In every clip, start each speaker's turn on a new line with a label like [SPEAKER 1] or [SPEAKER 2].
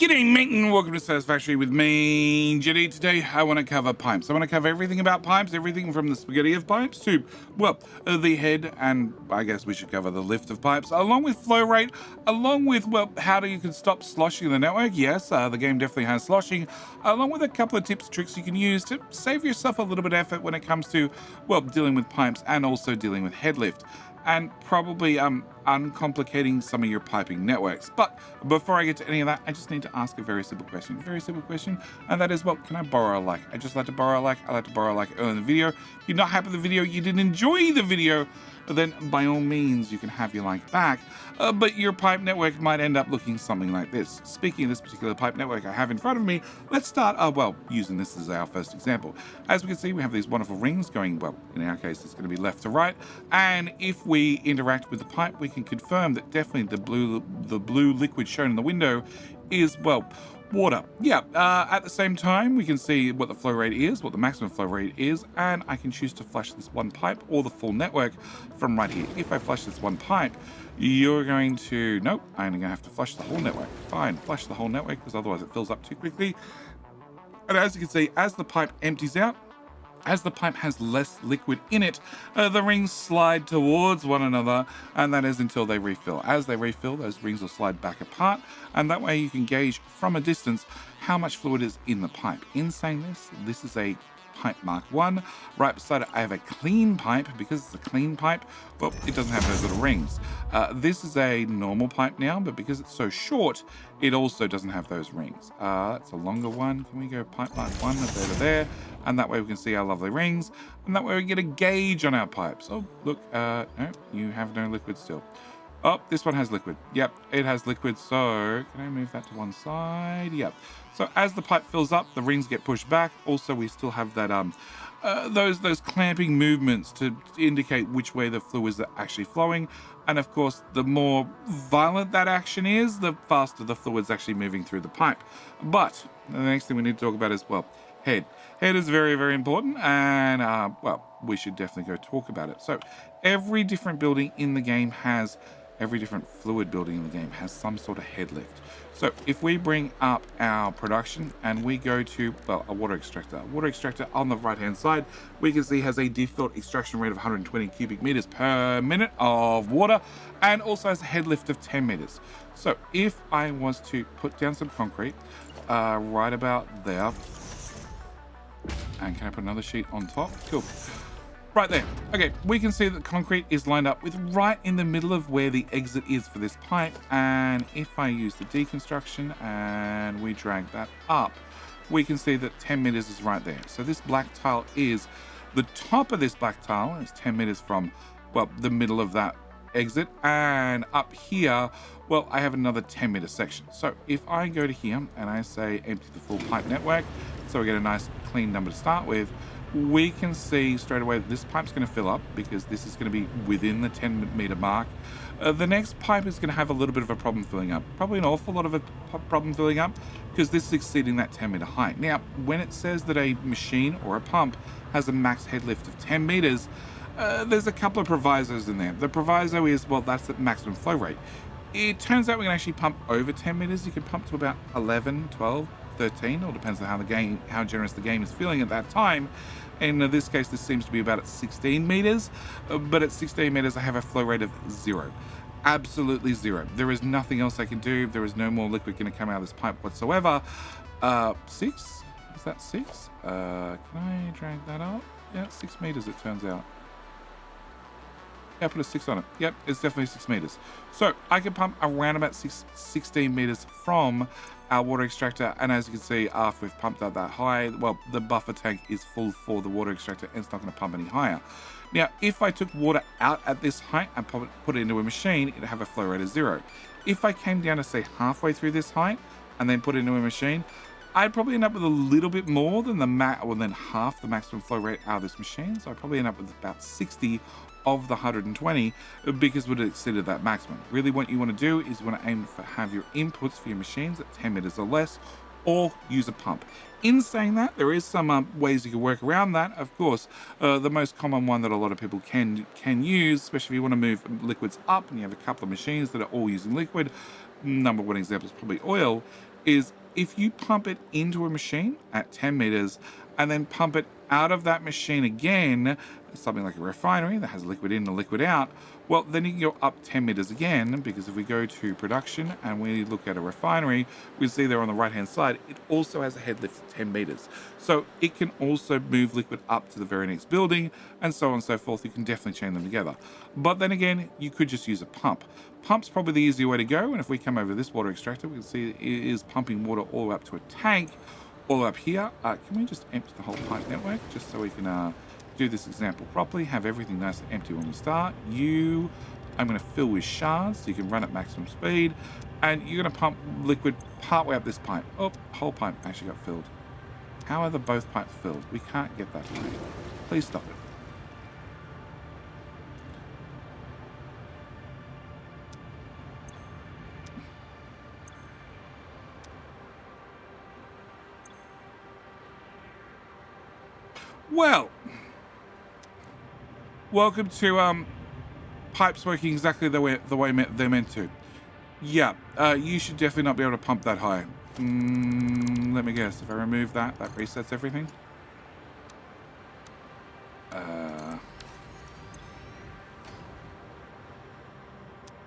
[SPEAKER 1] G'day mate and welcome to Satisfactory with me, Jetty. Today I want to cover pipes. I want to cover everything about pipes, everything from the spaghetti of pipes to, well, the head, and I guess we should cover the lift of pipes, along with flow rate, along with, well, how you can stop sloshing in the network. Yes, the game definitely has sloshing, along with a couple of tips, tricks you can use to save yourself a little bit of effort when it comes to, well, dealing with pipes and also dealing with head lift. And probably uncomplicating some of your piping networks. But before I get to any of that, I just need to ask a very simple question, and that is, well, can I borrow a like? I just like to borrow a like. I like to borrow a like early in the video. If you're not happy with the video, you didn't enjoy the video, then by all means you can have your like back, but your pipe network might end up looking something like this. Speaking of this particular pipe network I have in front of me, let's start, well, using this as our first example. As we can see, we have these wonderful rings going, well, in our case it's going to be left to right, and if we interact with the pipe, we can confirm that definitely the blue liquid shown in the window is, well, water. Yeah, at the same time, we can see what the flow rate is, what the maximum flow rate is, and I can choose to flush this one pipe or the full network from right here. If I flush this one pipe, you're going to, nope, I'm going to have to flush the whole network. Fine, flush the whole network, because otherwise it fills up too quickly. And as you can see, as the pipe empties out, as the pipe has less liquid in it, the rings slide towards one another, and that is until they refill. As they refill, those rings will slide back apart, and that way you can gauge from a distance how much fluid is in the pipe. In saying this, this is a pipe Mark 1. Right beside it, I have a clean pipe. Because it's a clean pipe, well, it doesn't have those little rings. This is a normal pipe now, but because it's so short, it also doesn't have those rings. That's a longer one. Can we go pipe Mark 1 there to there? And that way we can see our lovely rings, and that way we get a gauge on our pipes. Oh, look, no, you have no liquid still. Oh, this one has liquid. Yep, it has liquid. So can I move that to one side? Yep. So as the pipe fills up, the rings get pushed back. Also, we still have that those clamping movements to indicate which way the fluids are actually flowing. And of course, the more violent that action is, the faster the fluid's actually moving through the pipe. But the next thing we need to talk about is, well, head. Head is very, very important, and well, we should definitely go talk about it. So every different building in the game has, every different fluid building in the game has some sort of head lift. So if we bring up our production and we go to, well, a water extractor. Water extractor on the right hand side, we can see has a default extraction rate of 120 cubic meters per minute of water, and also has a head lift of 10 meters. So if I was to put down some concrete right about there, and can I put another sheet on top? Cool. Right there. Okay, we can see that concrete is lined up with right in the middle of where the exit is for this pipe. And if I use the deconstruction and we drag that up, we can see that 10 meters is right there. So this black tile is, the top of this black tile is 10 meters from, well, the middle of that exit. And up here, well, I have another 10 meter section. So if I go to here and I say empty the full pipe network, so we get a nice clean number to start with, we can see straight away that this pipe's going to fill up because this is going to be within the 10 meter mark. The next pipe is going to have a little bit of a problem filling up, probably an awful lot of a problem filling up, because this is exceeding that 10 meter height. Now, when it says that a machine or a pump has a max head lift of 10 meters, there's a couple of provisos in there. The proviso is, well, that's the maximum flow rate. It turns out we can actually pump over 10 meters. You can pump to about 11, 12, 13, or depends on how generous the game is feeling at that time. In this case, this seems to be about at 16 meters, but at 16 meters, I have a flow rate of 0. Absolutely 0. There is nothing else I can do. There is no more liquid going to come out of this pipe whatsoever. 6? Is that 6? Can I drag that up? Yeah, 6 meters it turns out. Yeah, put a 6 on it. Yep, it's definitely 6 meters. So I can pump around about 16 meters from our water extractor, and as you can see, after we've pumped up that high, well, the buffer tank is full for the water extractor and it's not going to pump any higher. Now, if I took water out at this height and put it into a machine, it'd have a flow rate of 0. If I came down to, say, halfway through this height and then put it into a machine, I'd probably end up with a little bit more than than half the maximum flow rate out of this machine. So I'd probably end up with about 60 of the 120 because would have exceeded that maximum. Really what you want to do is you want to aim for have your inputs for your machines at 10 meters or less, or use a pump. In saying that, there is some ways you can work around that. Of course, the most common one that a lot of people can use, especially if you want to move liquids up and you have a couple of machines that are all using liquid, number one example is probably oil, is if you pump it into a machine at 10 meters and then pump it out of that machine again, something like a refinery that has liquid in and liquid out, well, then you can go up 10 meters again, because if we go to production and we look at a refinery, we see there on the right hand side, it also has a head lift of 10 meters. So it can also move liquid up to the very next building, and so on and so forth. You can definitely chain them together. But then again, you could just use a pump. Pump's probably the easier way to go, and if we come over this water extractor, we can see it is pumping water all the way up to a tank, all the way up here. Can we just empty the whole pipe network, just so we can do this example properly, have everything nice and empty when we start. I'm going to fill with shards so you can run at maximum speed, and you're going to pump liquid partway up this pipe. Oh, whole pipe actually got filled. How are both pipes filled? We can't get that right. Please stop it. Well, welcome to pipes working exactly the way they're meant to. Yeah, you should definitely not be able to pump that high. Let me guess. If I remove that, that resets everything.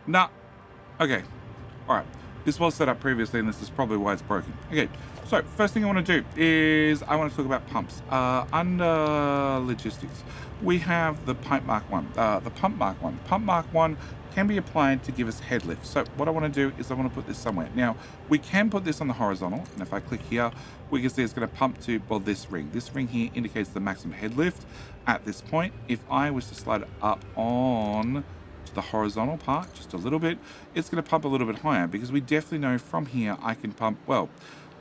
[SPEAKER 1] Nah. Okay. All right. This was set up previously, and this is probably why it's broken. Okay, so first thing I want to do is I want to talk about pumps. Under logistics, we have the pipe mark 1, the pump mark 1. Pump mark 1 can be applied to give us head lift. So what I want to do is I want to put this somewhere. Now, we can put this on the horizontal, and if I click here, we can see it's going to pump to, well, this ring. This ring here indicates the maximum head lift at this point. If I was to slide it up on the horizontal part just a little bit, it's going to pump a little bit higher, because we definitely know from here I can pump, well,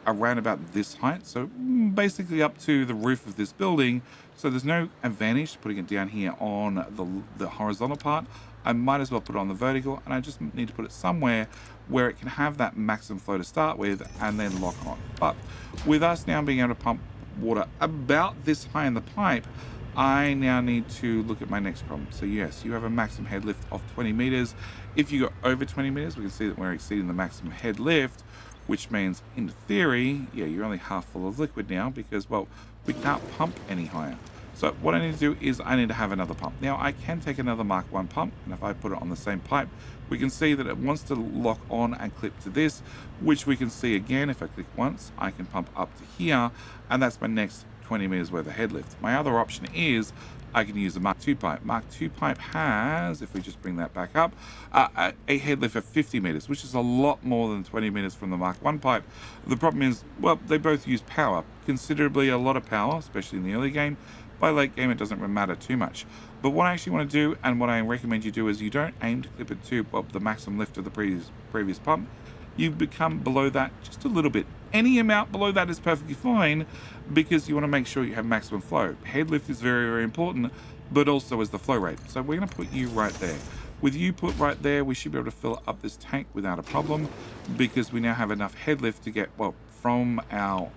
[SPEAKER 1] around about this height, so basically up to the roof of this building. So there's no advantage to putting it down here on the horizontal part. I might as well put it on the vertical, and I just need to put it somewhere where it can have that maximum flow to start with and then lock on. But with us now being able to pump water about this high in the pipe, I now need to look at my next problem. So yes, you have a maximum head lift of 20 meters. If you go over 20 meters, we can see that we're exceeding the maximum head lift, which means in theory, yeah, you're only half full of liquid now, because, well, we can't pump any higher. So what I need to do is I need to have another pump. Now I can take another Mark 1 pump, and if I put it on the same pipe, we can see that it wants to lock on and clip to this, which we can see again. If I click once, I can pump up to here, and that's my next 20 meters worth of head lift. My other option is I can use a Mark 2 pipe. Mark 2 pipe has, if we just bring that back up, a head lift of 50 meters, which is a lot more than 20 meters from the Mark 1 pipe. The problem is, well, they both use power, considerably a lot of power, especially in the early game. By late game, it doesn't matter too much. But what I actually want to do, and what I recommend you do, is you don't aim to clip it to, well, the maximum lift of the previous pump. You become below that just a little bit. Any amount below that is perfectly fine, because you want to make sure you have maximum flow. Head lift is very, very important, but also is the flow rate. So we're going to put you right there. With you put right there, we should be able to fill up this tank without a problem, because we now have enough head lift to get, well, from our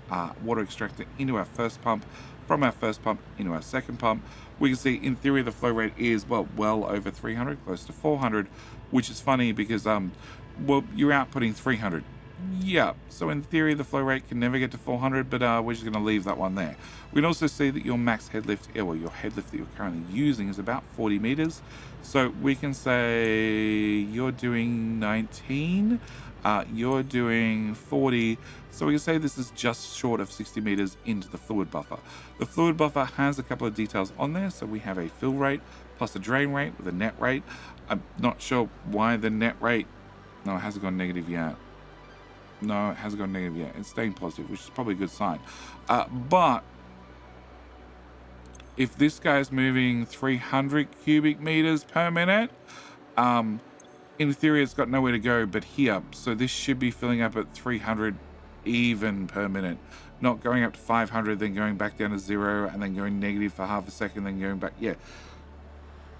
[SPEAKER 1] water extractor into our first pump, from our first pump into our second pump. We can see in theory the flow rate is, well over 300, close to 400, which is funny because well, you're outputting 300. Yeah, so in theory the flow rate can never get to 400, but we're just going to leave that one there. We can also see that your max head lift, well, your head lift that you're currently using is about 40 meters. So we can say you're doing 19, you're doing 40. So we can say this is just short of 60 meters into the fluid buffer. The fluid buffer has a couple of details on there. So we have a fill rate plus a drain rate with a net rate. I'm not sure why the net rate, no, it hasn't gone negative yet. No, it hasn't gone negative yet. It's staying positive, which is probably a good sign. But if this guy's moving 300 cubic meters per minute, in theory, it's got nowhere to go but here. So this should be filling up at 300 even per minute, not going up to 500, then going back down to 0, and then going negative for half a second, then going back. Yeah.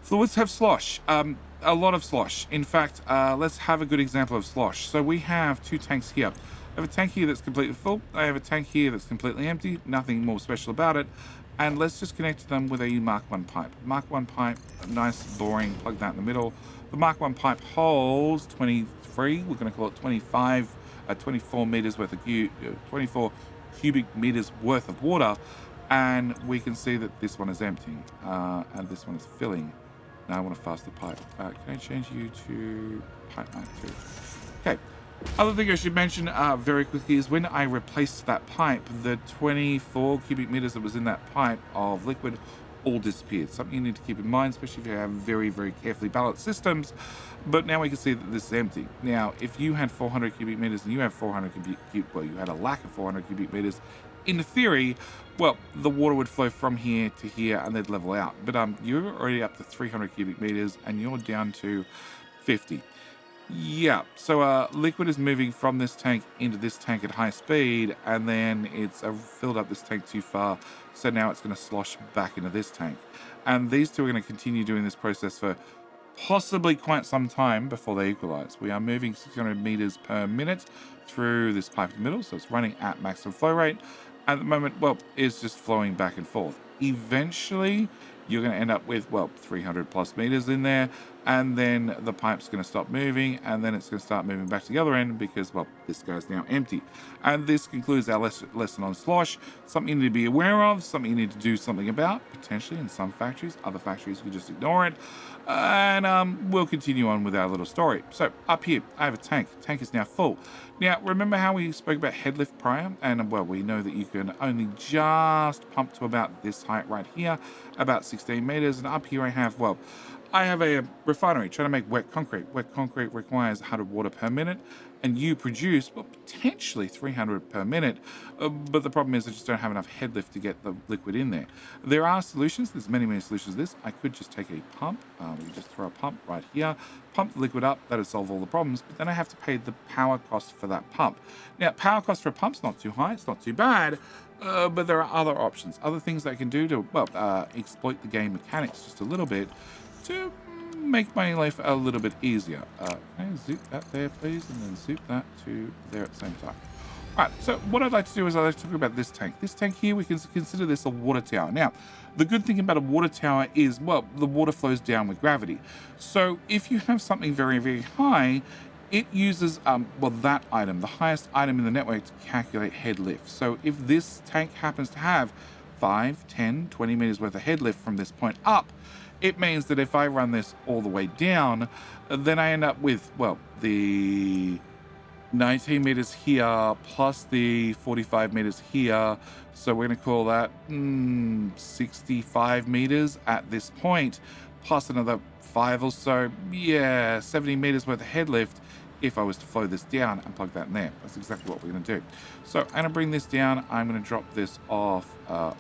[SPEAKER 1] Fluids have slosh, a lot of slosh. In fact, let's have a good example of slosh. So we have two tanks here. I have a tank here that's completely full. I have a tank here that's completely empty. Nothing more special about it. And let's just connect them with a Mark 1 pipe. Mark 1 pipe, nice, boring, plug that in the middle. The Mark 1 pipe holds 23, we're going to call it 25 24 meters worth of 24 cubic meters worth of water, and we can see that this one is empty, and this one is filling. Now I want to fast the pipe. Can I change you to pipe mark 2? Okay. Other thing I should mention very quickly is when I replaced that pipe, the 24 cubic meters that was in that pipe of liquid all disappeared. Something you need to keep in mind, especially if you have very, very carefully balanced systems. But now we can see that this is empty. Now, if you had 400 cubic meters and you have 400 well, you had a lack of 400 cubic meters, in theory, well, the water would flow from here to here and they'd level out. But you're already up to 300 cubic meters and you're down to 50. Yeah, so liquid is moving from this tank into this tank at high speed, and then it's filled up this tank too far, so now it's going to slosh back into this tank. And these two are going to continue doing this process for possibly quite some time before they equalize. We are moving 600 meters per minute through this pipe in the middle, so it's running at maximum flow rate. At the moment, well, it's just flowing back and forth. Eventually, you're going to end up with, well, 300 plus meters in there, and then the pipe's going to stop moving, and then it's going to start moving back to the other end because, well, this guy's now empty. And this concludes our lesson on slosh. Something you need to be aware of, something you need to do something about, potentially in some factories. Other factories, you just ignore it. And we'll continue on with our little story. So up here, I have a tank. Tank is now full. Now, remember how we spoke about headlift prior? And, well, we know that you can only just pump to about this height right here, about 16 meters. And up here I have, well, I have a refinery trying to make wet concrete. Wet concrete requires 100 water per minute, and you produce, well, potentially 300 per minute. But the problem is I just don't have enough headlift to get the liquid in there. There are solutions. There's many, many solutions to this. I could just take a pump. We just throw a pump right here, pump the liquid up. That'll solve all the problems. But then I have to pay the power cost for that pump. Now, power cost for a pump's not too high. It's not too bad. But there are other options, other things that I can do to, well, exploit the game mechanics just a little bit to make my life a little bit easier. Can I zoop that there, please? And then zoop that to there at the same time. All right, so what I'd like to do is I'd like to talk about this tank. This tank here, we can consider this a water tower. Now, the good thing about a water tower is, well, the water flows down with gravity. So if you have something very, very high, it uses, well, that item, the highest item in the network, to calculate head lift. So if this tank happens to have 5, 10, 20 meters worth of head lift from this point up, it means that if I run this all the way down, then I end up with, well, the 19 meters here plus the 45 meters here. So we're going to call that 65 meters at this point, plus another 5 or so. Yeah, 70 meters worth of head lift if I was to flow this down and plug that in there. That's exactly what we're going to do. So I'm going to bring this down. I'm going to drop this off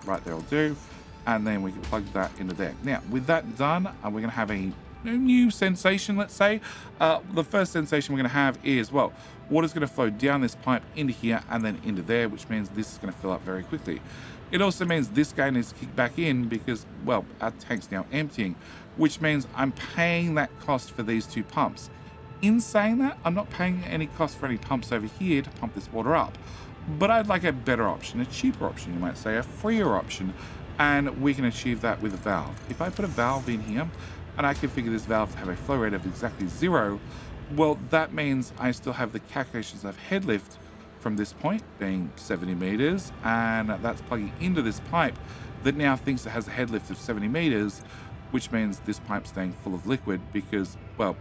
[SPEAKER 1] right there will do. And then we can plug that into there. Now, with that done, we're going to have a new sensation, let's say. The first sensation we're going to have is, well, water's going to flow down this pipe into here and then into there, which means this is going to fill up very quickly. It also means this guy needs to kick back in because, well, our tank's now emptying, which means I'm paying that cost for these two pumps. In saying that, I'm not paying any cost for any pumps over here to pump this water up. But I'd like a better option, a cheaper option, you might say, a freer option. And we can achieve that with a valve. If I put a valve in here and I configure this valve to have a flow rate of exactly 0, well, that means I still have the calculations of head lift from this point being 70 meters, and that's plugging into this pipe that now thinks it has a head lift of 70 meters, which means this pipe's staying full of liquid because, well,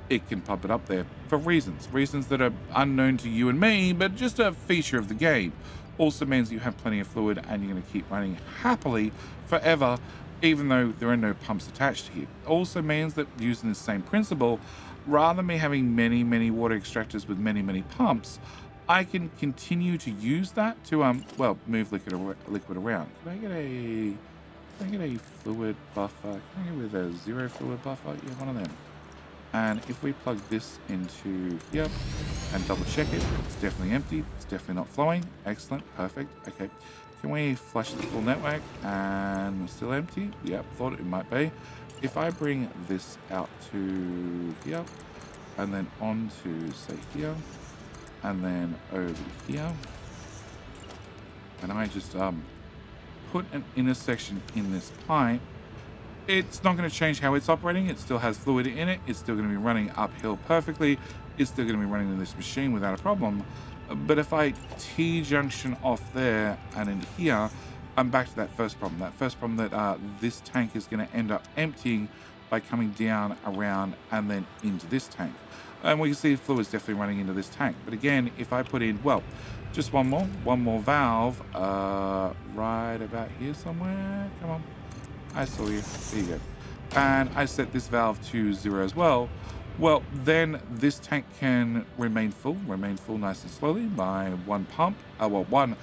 [SPEAKER 1] it can pump it up there for reasons that are unknown to you and me, but just a feature of the game. Also means you have plenty of fluid and you're going to keep running happily forever, even though there are no pumps attached here. Also means that using the same principle, rather than me having many, many water extractors with many, many pumps, I can continue to use that to, well, move liquid around. Can I get a fluid buffer? Can I get with a 0 fluid buffer? Yeah, one of them. And if we plug this into here and double check it, it's definitely empty. It's definitely not flowing. Excellent. Perfect. Okay. Can we flush the full network and still empty? Yep. Thought it might be. If I bring this out to here and then on to, say, here and then over here, and I just put an intersection in this pipe, it's not going to change how it's operating. It still has fluid in it. It's still going to be running uphill perfectly. is still going to be running in this machine without a problem. But if I T-junction off there and into here, I'm back to that first problem. That first problem that this tank is going to end up emptying by coming down, around, and then into this tank. And we can see fluid is definitely running into this tank. But again, if I put in, well, just one more valve, right about here somewhere. Come on, I saw you. There you go. And I set this valve to 0 as well. Well, then this tank can remain full nice and slowly by one pump, one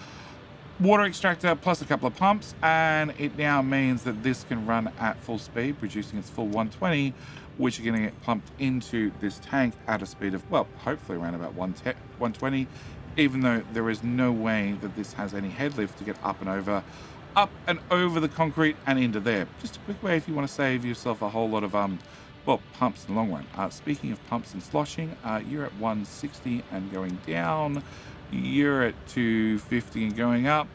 [SPEAKER 1] water extractor plus a couple of pumps, and it now means that this can run at full speed, producing its full 120, which are going to get pumped into this tank at a speed of, well, hopefully around about 120, even though there is no way that this has any head lift to get up and over the concrete and into there. Just a quick way if you want to save yourself a whole lot of well, pumps in the long run. Speaking of pumps and sloshing, you're at 160 and going down. You're at 250 and going up.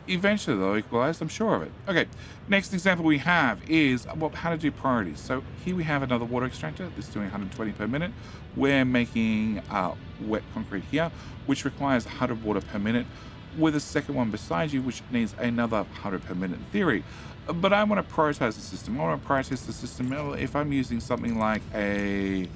[SPEAKER 1] Eventually they'll equalize, I'm sure of it. Okay, next example we have is how to do priorities. So here we have another water extractor. This is doing 120 per minute. We're making wet concrete here, which requires 100 water per minute, with a second one beside you, which needs another 100 per minute in theory. But I want to prioritize the system. I want to prioritize the system if I'm using something like a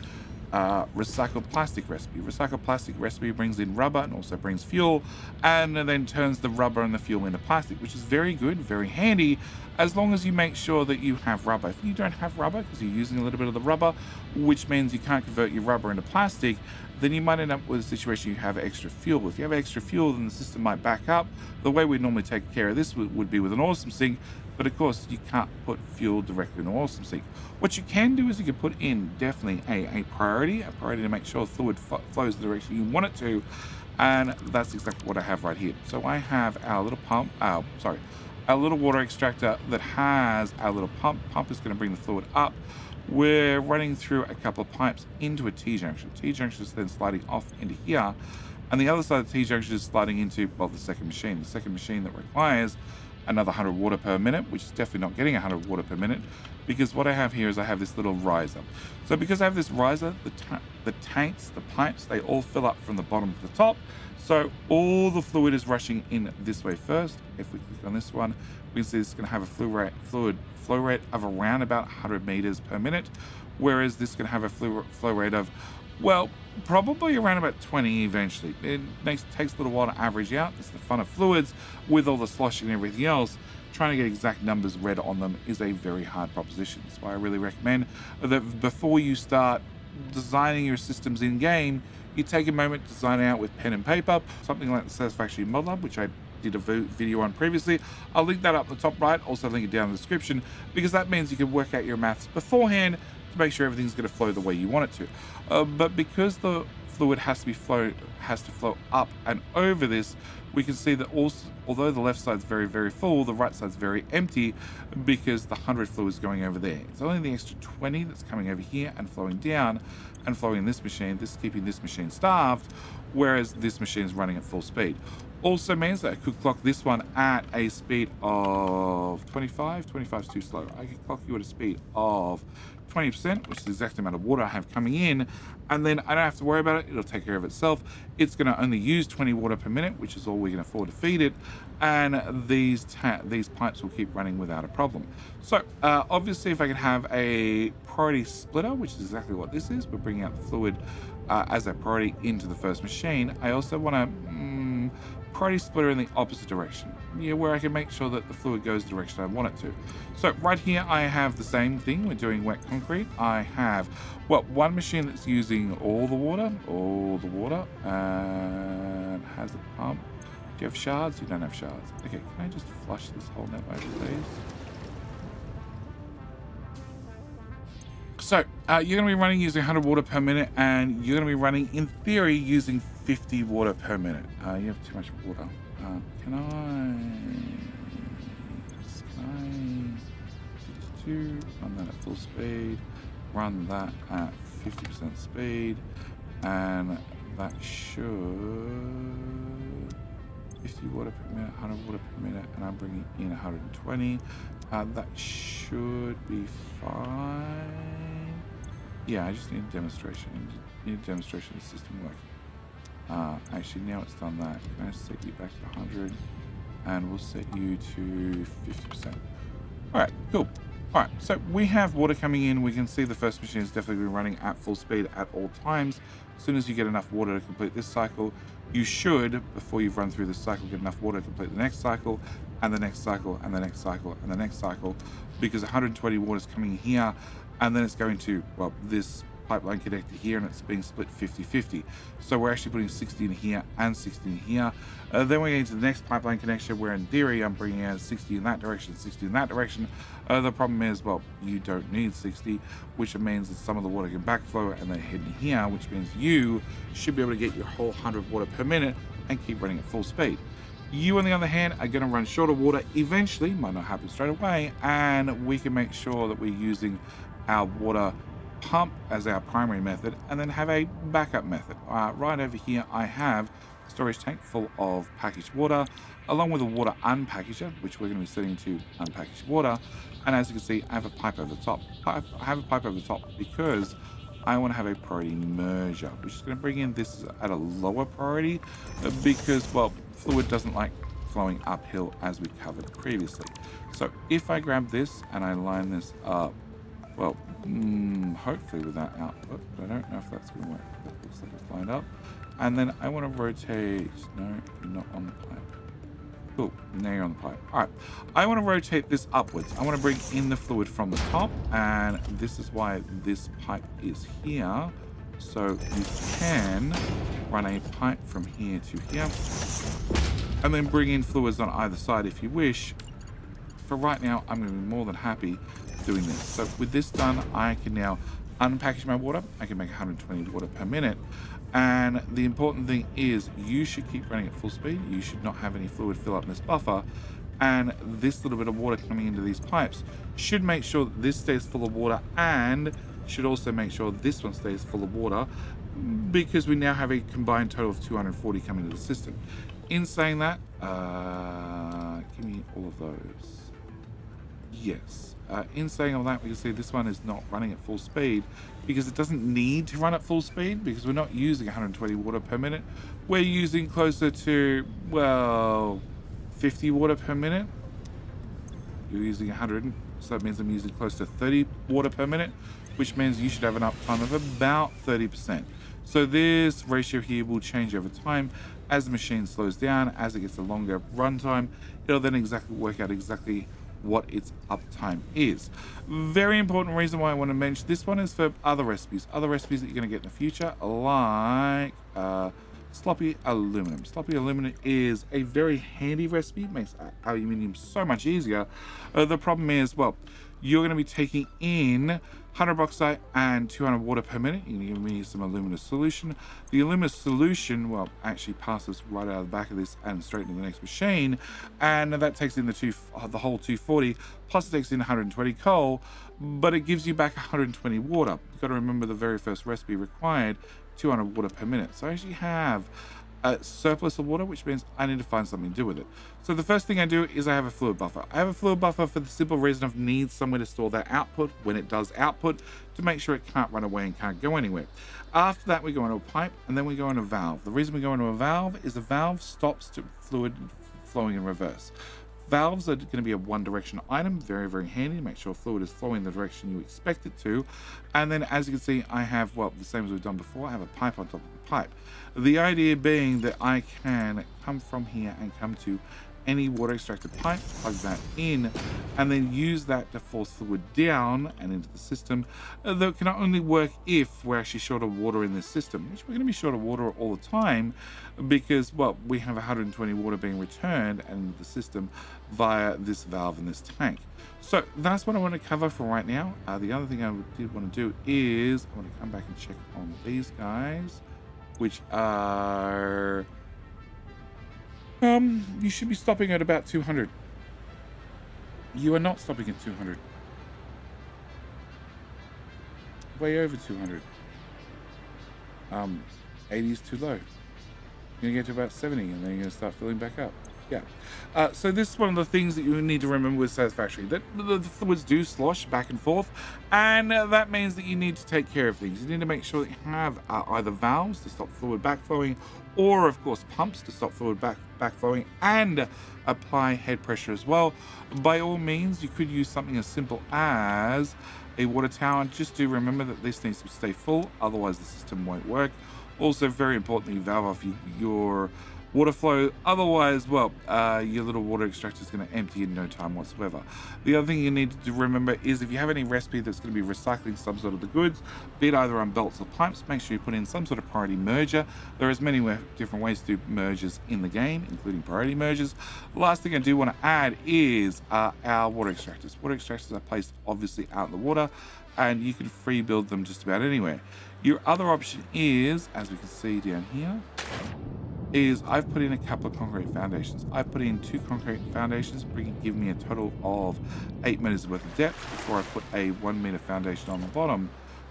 [SPEAKER 1] recycled plastic recipe. Recycled plastic recipe brings in rubber and also brings fuel, and then turns the rubber and the fuel into plastic, which is very good, very handy, as long as you make sure that you have rubber. If you don't have rubber because you're using a little bit of the rubber, which means you can't convert your rubber into plastic, then you might end up with a situation you have extra fuel. If you have extra fuel, then the system might back up. The way we'd normally take care of this would be with an awesome sink, but of course you can't put fuel directly in an awesome sink. What you can do is you can put in definitely a priority to make sure fluid flows the direction you want it to, and that's exactly what I have right here. So I have our little pump, our little water extractor that has our little pump. Pump is going to bring the fluid up. We're running through a couple of pipes into a T-junction. T-junction is then sliding off into here, and the other side of the T-junction is sliding into, well, the second machine. The second machine that requires another 100 water per minute, which is definitely not getting 100 water per minute, because what I have here is I have this little riser. So because I have this riser, the tanks, the pipes, they all fill up from the bottom to the top. So all the fluid is rushing in this way first. If we click on this one, we can see it's going to have a fluid flow rate of around about 100 meters per minute, whereas this is going to have a flow rate of, well, probably around about 20 eventually. It takes a little while to average out. It's the fun of fluids with all the slosh and everything else. Trying to get exact numbers read on them is a very hard proposition. That's why I really recommend that before you start designing your systems in game, you take a moment to design out with pen and paper, something like the Satisfactory Mod Lab, which I did a video on previously. I'll link that up in the top right, also link it down in the description, because that means you can work out your maths beforehand to make sure everything's going to flow the way you want it to. But because the fluid has to flow up and over this, we can see that also, although the left side's very, very full, the right side's very empty, because the 100 fluid is going over there. It's only the extra 20 that's coming over here and flowing down and flowing in this machine. This is keeping this machine starved, whereas this machine is running at full speed. Also means that I could clock this one at a speed of 25. 25 is too slow. I could clock you at a speed of 20%, which is the exact amount of water I have coming in, and then I don't have to worry about it. It'll take care of itself. It's going to only use 20 water per minute, which is all we can afford to feed it, and these pipes will keep running without a problem. So obviously, if I can have a priority splitter, which is exactly what this is, we're bringing out the fluid as a priority into the first machine. I also want to priority splitter in the opposite direction, where I can make sure that the fluid goes the direction I want it to. So right here I have the same thing. We're doing wet concrete. I have, well, one machine that's using all the water, and has a pump. Do you have shards? You don't have shards. Okay, can I just flush this whole network, please? So you're going to be running using 100 water per minute, and you're going to be running, in theory, using 50 water per minute. You have too much water. Can I run that at full speed, run that at 50% speed, and that should 50 water per minute, 100 water per minute, and I'm bringing in 120. That should be fine. Yeah, I just need a demonstration. Need a demonstration of the system working. Actually, now it's done that. Can I set you back to 100? And we'll set you to 50%. All right, cool. All right, so we have water coming in. We can see the first machine is definitely running at full speed at all times. As soon as you get enough water to complete this cycle, you should, before you've run through this cycle, get enough water to complete the next cycle, and the next cycle, and the next cycle, and the next cycle, because 120 water is coming here, and then it's going to, well, this pipeline connector here, and it's being split 50-50. So we're actually putting 60 in here and 60 in here. Then we're getting to the next pipeline connection, where in theory I'm bringing out 60 in that direction, 60 in that direction. The problem is, well, you don't need 60, which means that some of the water can backflow and then head in here, which means you should be able to get your whole 100 water per minute and keep running at full speed. You, on the other hand, are going to run short of water eventually, might not happen straight away, and we can make sure that we're using our water pump as our primary method, and then have a backup method. Right over here I have a storage tank full of packaged water, along with a water unpackager, which we're going to be setting to unpackaged water. And as you can see, I have a pipe over the top. I have a pipe over the top because I want to have a priority merger, which is going to bring in this at a lower priority because, well, fluid doesn't like flowing uphill as we covered previously. So if I grab this and I line this up, well, hopefully with that output, but I don't know if that's going to work. That looks like it's lined up. And then I want to rotate. No, you're not on the pipe. Cool. Now you're on the pipe. All right. I want to rotate this upwards. I want to bring in the fluid from the top, and this is why this pipe is here. So you can run a pipe from here to here, and then bring in fluids on either side if you wish. For right now, I'm going to be more than happy doing this. So with this done, I can now unpackage my water. I can make 120 water per minute. And the important thing is you should keep running at full speed. You should not have any fluid fill up in this buffer. And this little bit of water coming into these pipes should make sure that this stays full of water, and should also make sure this one stays full of water, because we now have a combined total of 240 coming into the system. In saying that, give me all of those. Yes. In saying all that, we can see this one is not running at full speed because it doesn't need to run at full speed, because we're not using 120 water per minute. We're using closer to, well, 50 water per minute. You're using 100, so that means I'm using close to 30 water per minute, which means you should have an uptime of about 30%. So this ratio here will change over time as the machine slows down, as it gets a longer runtime. It'll then exactly work out exactly what its uptime is. Very important reason why I want to mention this one is for other recipes that you're going to get in the future, like sloppy aluminum. Sloppy aluminum is a very handy recipe. It makes aluminium so much easier. The problem is, well, you're going to be taking in 100 bauxite and 200 water per minute. You're going to need some aluminum solution. The aluminum solution, well, actually passes right out of the back of this and straight into the next machine, and that takes in the whole 240, plus it takes in 120 coal, but it gives you back 120 water. You've got to remember the very first recipe required 200 water per minute. So I actually have a surplus of water, which means I need to find something to do with it. So the first thing I do is I have a fluid buffer. I have a fluid buffer for the simple reason of need somewhere to store that output when it does output, to make sure it can't run away and can't go anywhere. After that, we go into a pipe, and then we go into a valve. The reason we go into a valve is the valve stops fluid flowing in reverse. Valves are going to be a one direction item, very, very handy to make sure fluid is flowing the direction you expect it to. And then, as you can see, I have, well, the same as we've done before, I have a pipe on top of the pipe. The idea being that I can come from here and come to any water extractor pipe, plug that in, and then use that to force fluid down and into the system. That can only work if we're actually short of water in this system, which we're going to be short of water all the time because, well, we have 120 water being returned and into the system via this valve and this tank. So that's what I want to cover for right now. The other thing I did want to do is I want to come back and check on these guys, which are... you should be stopping at about 200. You are not stopping at 200. Way over 200. 80 is too low. You're going to get to about 70, and then you're going to start filling back up. Yeah. So this is one of the things that you need to remember with Satisfactory, that the fluids do slosh back and forth, and that means that you need to take care of things. You need to make sure that you have either valves to stop fluid backflowing, or of course pumps to stop fluid backflowing, and apply head pressure as well. By all means, you could use something as simple as a water tower. Just do remember that this needs to stay full, otherwise the system won't work. Also, very importantly, valve off your water flow, otherwise, well, your little water extractor is going to empty in no time whatsoever. The other thing you need to remember is if you have any recipe that's going to be recycling some sort of the goods, be it either on belts or pipes, make sure you put in some sort of priority merger. There is many different ways to do mergers in the game, including priority mergers. Last thing I do want to add is our water extractors. Water extractors are placed obviously out in the water, and you can free build them just about anywhere. Your other option is, as we can see down here, is I've put in a couple of concrete foundations. I've put in 2 concrete foundations, give me a total of 8 meters worth of depth before I put a 1 meter foundation on the bottom,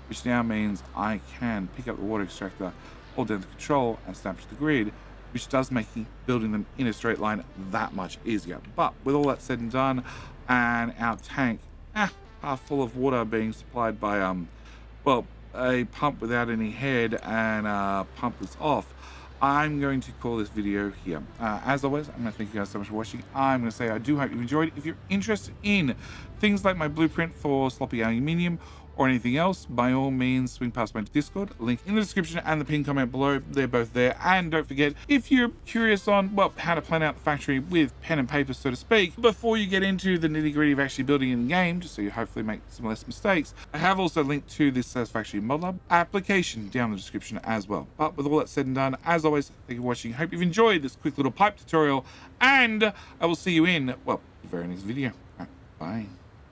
[SPEAKER 1] which now means I can pick up the water extractor, hold down the control and snap to the grid, which does make building them in a straight line that much easier. But with all that said and done, and our tank half full of water being supplied by well, a pump without any head and pump that's off, I'm going to call this video here. As always, I'm going to thank you guys so much for watching. I'm going to say I do hope you enjoyed. If you're interested in things like my blueprint for sloppy aluminium or anything else, by all means, swing past my Discord. Link in the description and the pinned comment below. They're both there. And don't forget, if you're curious on, well, how to plan out the factory with pen and paper, so to speak, before you get into the nitty-gritty of actually building in the game, just so you hopefully make some less mistakes, I have also linked to this Satisfactory Mod Lab application down in the description as well. But with all that said and done, as always, thank you for watching. Hope you've enjoyed this quick little pipe tutorial, and I will see you in, well, the very next video. Bye.